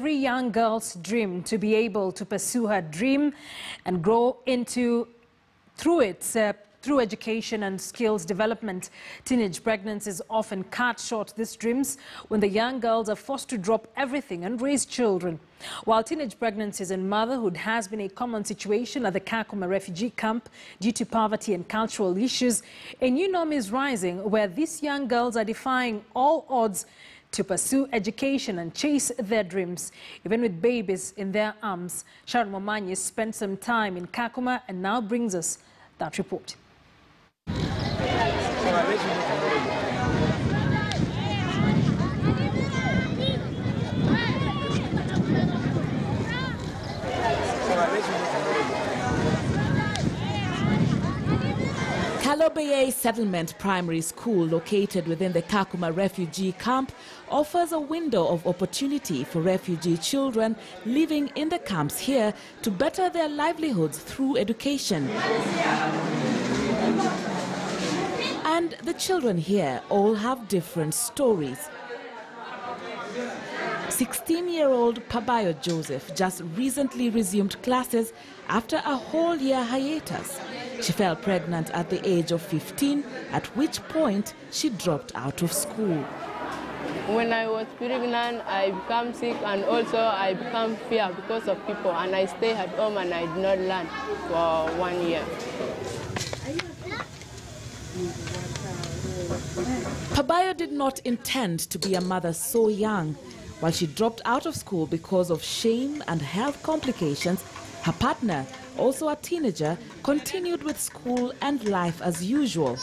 Every young girl's dream to be able to pursue her dream and grow through education and skills development. Teenage pregnancies often cut short these dreams when the young girls are forced to drop everything and raise children. While teenage pregnancies and motherhood has been a common situation at the Kakuma refugee camp due to poverty and cultural issues, a new norm is rising where these young girls are defying all odds to pursue education and chase their dreams, even with babies in their arms. Sharon Momanyi spent some time in Kakuma and now brings us that report. Kalobeye Settlement Primary School, located within the Kakuma refugee camp, offers a window of opportunity for refugee children living in the camps here to better their livelihoods through education. And the children here all have different stories. 16-year-old Pabayo Joseph just recently resumed classes after a whole year hiatus. She fell pregnant at the age of 15, at which point she dropped out of school. When I was pregnant, I became sick and also I became fear because of people, and I stayed at home and I did not learn for 1 year. Pabayo did not intend to be a mother so young. While she dropped out of school because of shame and health complications, her partner, also a teenager, continued with school and life as usual.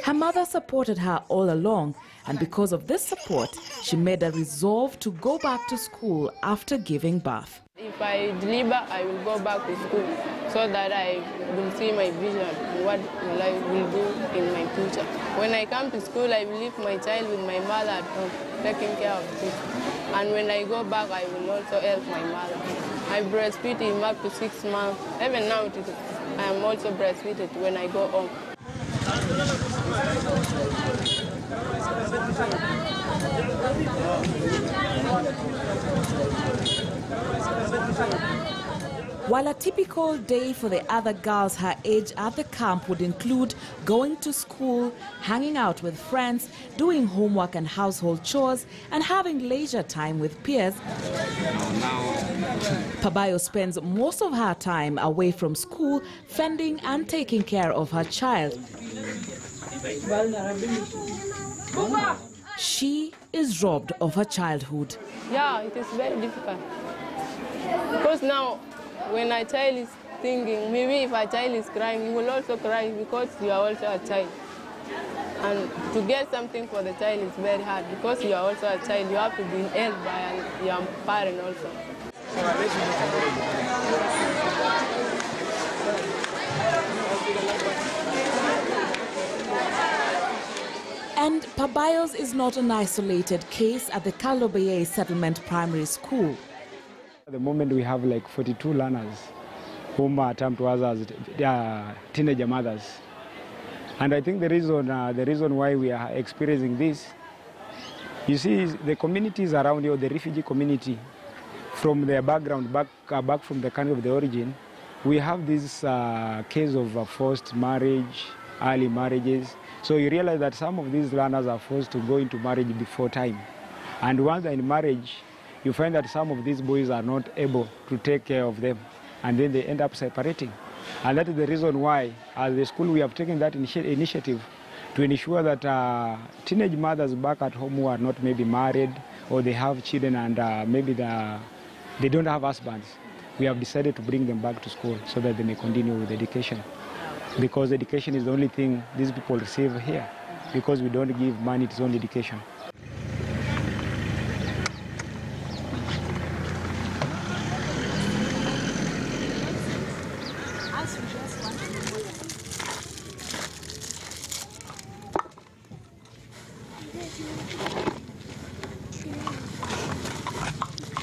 Her mother supported her all along, and because of this support, she made a resolve to go back to school after giving birth. If I deliver, I will go back to school so that I will see my vision and what I will do in my future. When I come to school, I will leave my child with my mother at home, taking care of him. And when I go back, I will also help my mother. I breastfeed him up to 6 months. Even now, I am also breastfeeded when I go home. While a typical day for the other girls her age at the camp would include going to school, hanging out with friends, doing homework and household chores, and having leisure time with peers, Pabayo spends most of her time away from school, fending and taking care of her child. She is robbed of her childhood. Yeah, it is very difficult. Because now, when a child is thinking, maybe if a child is crying, you will also cry because you are also a child. And to get something for the child is very hard because you are also a child. You have to be helped by your parent also. And Pabayo's is not an isolated case at the Kalobeye Settlement Primary School. At the moment we have like 42 learners whom are termed to us as teenager mothers. And I think the reason why we are experiencing this, you see, the communities around here, the refugee community, from their background, back from the country of the origin, we have this case of forced marriage, early marriages. So you realize that some of these learners are forced to go into marriage before time. And once they're in marriage, you find that some of these boys are not able to take care of them, and then they end up separating. And that is the reason why, as the school, we have taken that initiative to ensure that teenage mothers back at home who are not maybe married or they have children and maybe they don't have husbands, we have decided to bring them back to school so that they may continue with education. Because education is the only thing these people receive here. Because we don't give money, it's only education.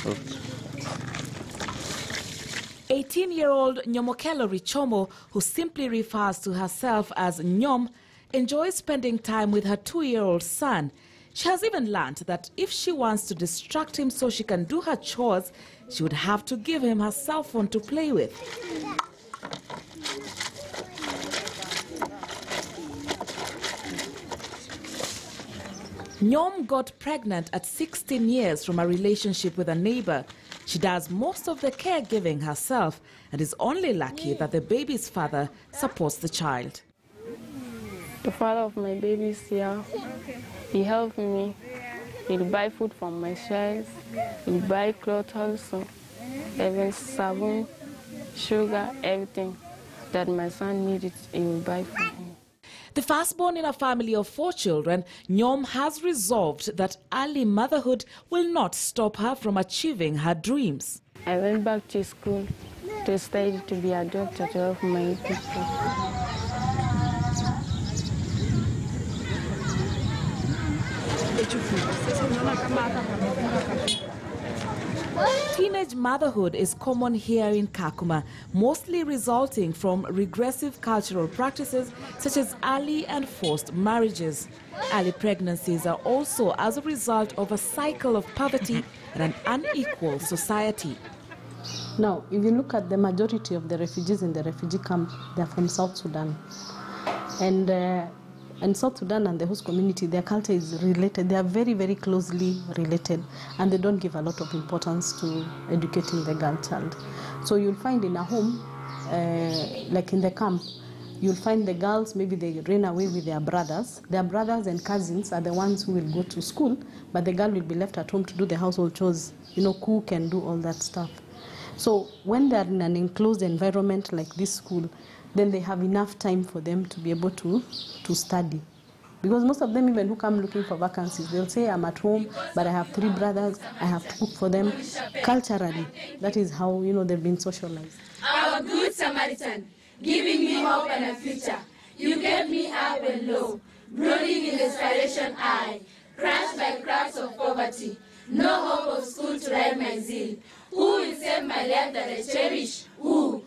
Oops. 18-year-old Nyomokelo Richomo, who simply refers to herself as Nyom, enjoys spending time with her 2-year-old son. She has even learned that if she wants to distract him so she can do her chores, she would have to give him her cell phone to play with. Nyom got pregnant at 16 years from a relationship with a neighbor. She does most of the caregiving herself and is only lucky that the baby's father supports the child. The father of my baby is here. He helped me. He'll buy food for my child. He'll buy clothes also. Even sabun, sugar, everything that my son needed, he will buy for him. The firstborn in a family of 4 children, Nyom has resolved that early motherhood will not stop her from achieving her dreams. I went back to school to study to be a doctor to help my people. Teenage motherhood is common here in Kakuma, mostly resulting from regressive cultural practices such as early and forced marriages. Early pregnancies are also as a result of a cycle of poverty and an unequal society. Now, if you look at the majority of the refugees in the refugee camp, they're from South Sudan. And South Sudan and the host community, their culture is related. They are very, very closely related, and they don't give a lot of importance to educating the girl child. So you'll find in a home, like in the camp, you'll find the girls, maybe they ran away with their brothers. Their brothers and cousins are the ones who will go to school, but the girl will be left at home to do the household chores, cook and do all that stuff. So when they're in an enclosed environment like this school, then they have enough time for them to be able to study. Because most of them, even who come looking for vacancies, they'll say, I'm at home, but I have 3 brothers, I have to cook for them. Culturally, that is how, they've been socialized. Our good Samaritan, giving me hope and a future. You gave me up and low, brooding in desperation I, crushed by cracks of poverty. No hope of school to ride my zeal. Who will save my life that I cherish? Who?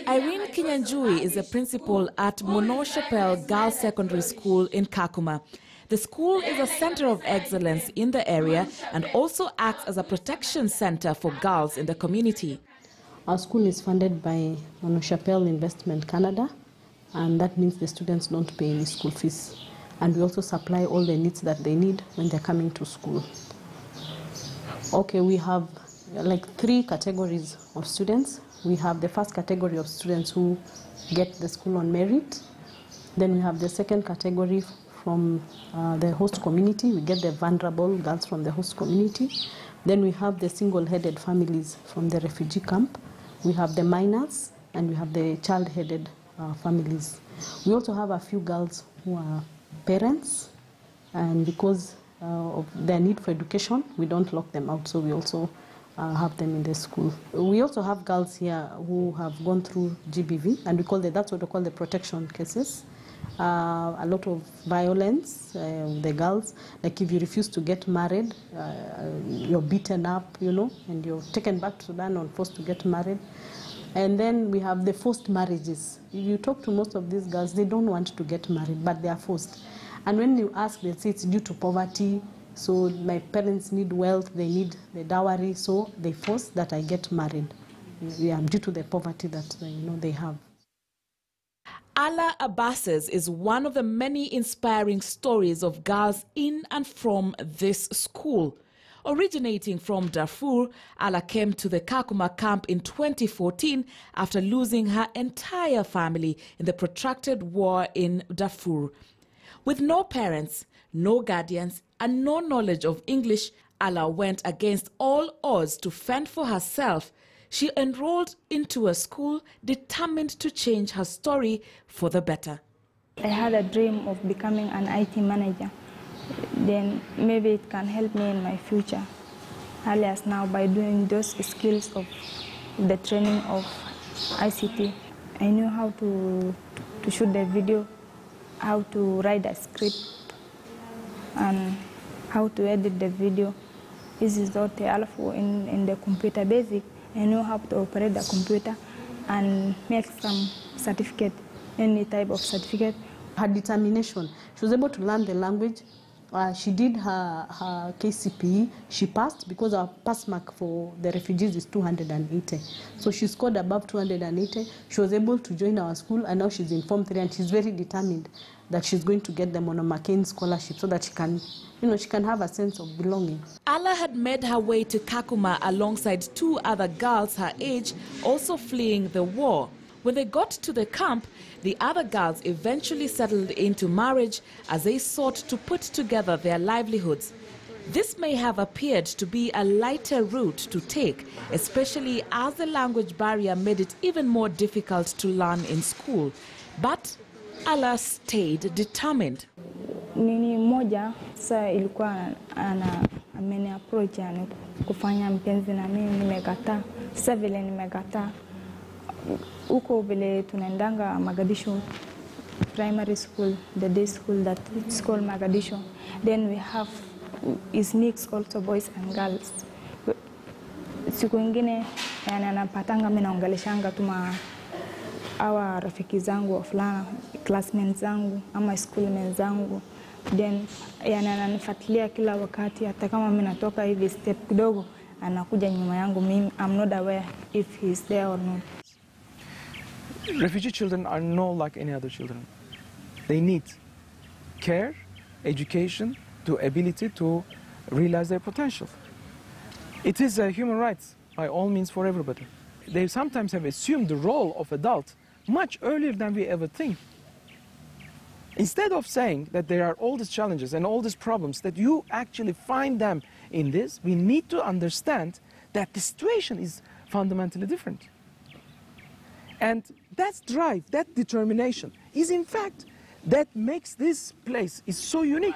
Irene Kinyanjui is a principal at Mono Chapelle Girls Secondary School in Kakuma. The school is a center of excellence in the area and also acts as a protection center for girls in the community. Our school is funded by Mono Chapelle Investment Canada, and that means the students don't pay any school fees. And we also supply all the needs that they need when they're coming to school. Okay, we have like 3 categories of students. We have the first category of students who get the school on merit. Then we have the second category from the host community. We get the vulnerable girls from the host community. Then we have the single-headed families from the refugee camp. We have the minors, and we have the child-headed families. We also have a few girls who are parents, and because of their need for education, we don't lock them out, so we also have them in the school. We also have girls here who have gone through GBV, and that's what we call the protection cases. A lot of violence, the girls, like if you refuse to get married, you're beaten up, and you're taken back to Sudan and forced to get married. And then we have the forced marriages. If you talk to most of these girls, they don't want to get married, but they are forced. And when you ask, they say it's due to poverty. So my parents need wealth, they need the dowry, so they force that I get married. Due to the poverty that they have. Ala Abbas's is one of the many inspiring stories of girls in and from this school. Originating from Darfur, Ala came to the Kakuma camp in 2014 after losing her entire family in the protracted war in Darfur. With no parents, no guardians, and no knowledge of English, Ala went against all odds to fend for herself. She enrolled into a school determined to change her story for the better. I had a dream of becoming an IT manager. Then maybe it can help me in my future. Early as now, by doing those skills of the training of ICT, I knew how to shoot the video, how to write a script, and how to edit the video. This is what helpful in the computer basic. I know how to operate the computer and make some certificate, any type of certificate. Her determination, she was able to learn the language She did her KCPE. She passed because our pass mark for the refugees is 280. So she scored above 280. She was able to join our school, and now she's in Form 3, and she's very determined that she's going to get them on a McCain scholarship so that she can, she can have a sense of belonging. Ala had made her way to Kakuma alongside 2 other girls her age, also fleeing the war. When they got to the camp, the other girls eventually settled into marriage as they sought to put together their livelihoods. This may have appeared to be a lighter route to take, especially as the language barrier made it even more difficult to learn in school. But Ala stayed determined. Nini moja sasa ilikuwa ameni approach yani kufanya mpenzi na mimi, nimekataa. Sasa vile nimekataa, uko vile tunaendanga Magadisho primary school, the day school that it's called Magadisho. Then we have is mixed also boys and girls. Siku ingine yani anapatanga mimi naongeleshanga tuma awa rafiki zangu wafulana, classmates zangu ama schoolmates zangu. Then yani ananifuatilia kila wakati, hata kama mimi natoka hivi step kidogo anakuja nyuma yangu mimi. I'm not aware if he's there or not. Refugee children are not like any other children. They need care, education, the ability to realize their potential. It is a human right by all means for everybody. They sometimes have assumed the role of adult much earlier than we ever think. Instead of saying that there are all these challenges and all these problems, that you actually find them in this, we need to understand that the situation is fundamentally different. And that drive, that determination is in fact that makes this place is so unique.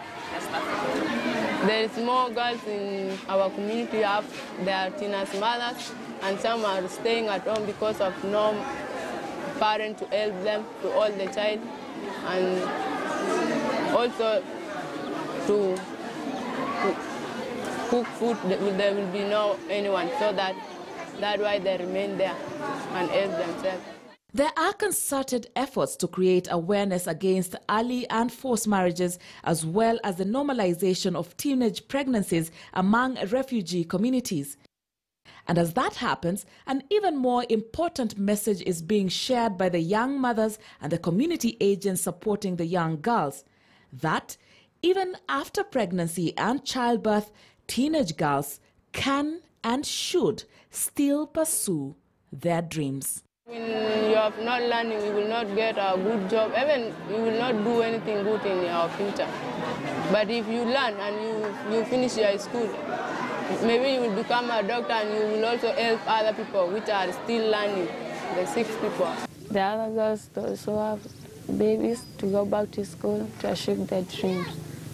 There is more girls in our community have their teenage mothers, and some are staying at home because of no parent to help them to hold the child, and also to cook food. There will be no anyone, so that's why they remain there and help themselves. There are concerted efforts to create awareness against early and forced marriages, as well as the normalization of teenage pregnancies among refugee communities. And as that happens, an even more important message is being shared by the young mothers and the community agents supporting the young girls, that even after pregnancy and childbirth, teenage girls can and should still pursue their dreams. When you have not learning, you will not get a good job. Even you will not do anything good in your future. But if you learn and you finish your school, maybe you will become a doctor and you will also help other people which are still learning, the sick people. The other girls also have babies to go back to school to achieve their dreams.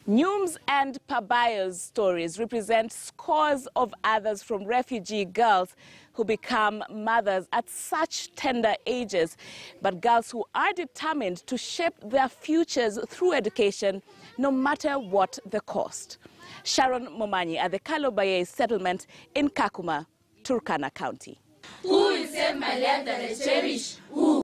Nyums and Pabayo's stories represent scores of others from refugee girls who become mothers at such tender ages, but girls who are determined to shape their futures through education, no matter what the cost. Sharon Momanyi at the Kalobaye settlement in Kakuma, Turkana County. Who will save my life that I cherish? Who?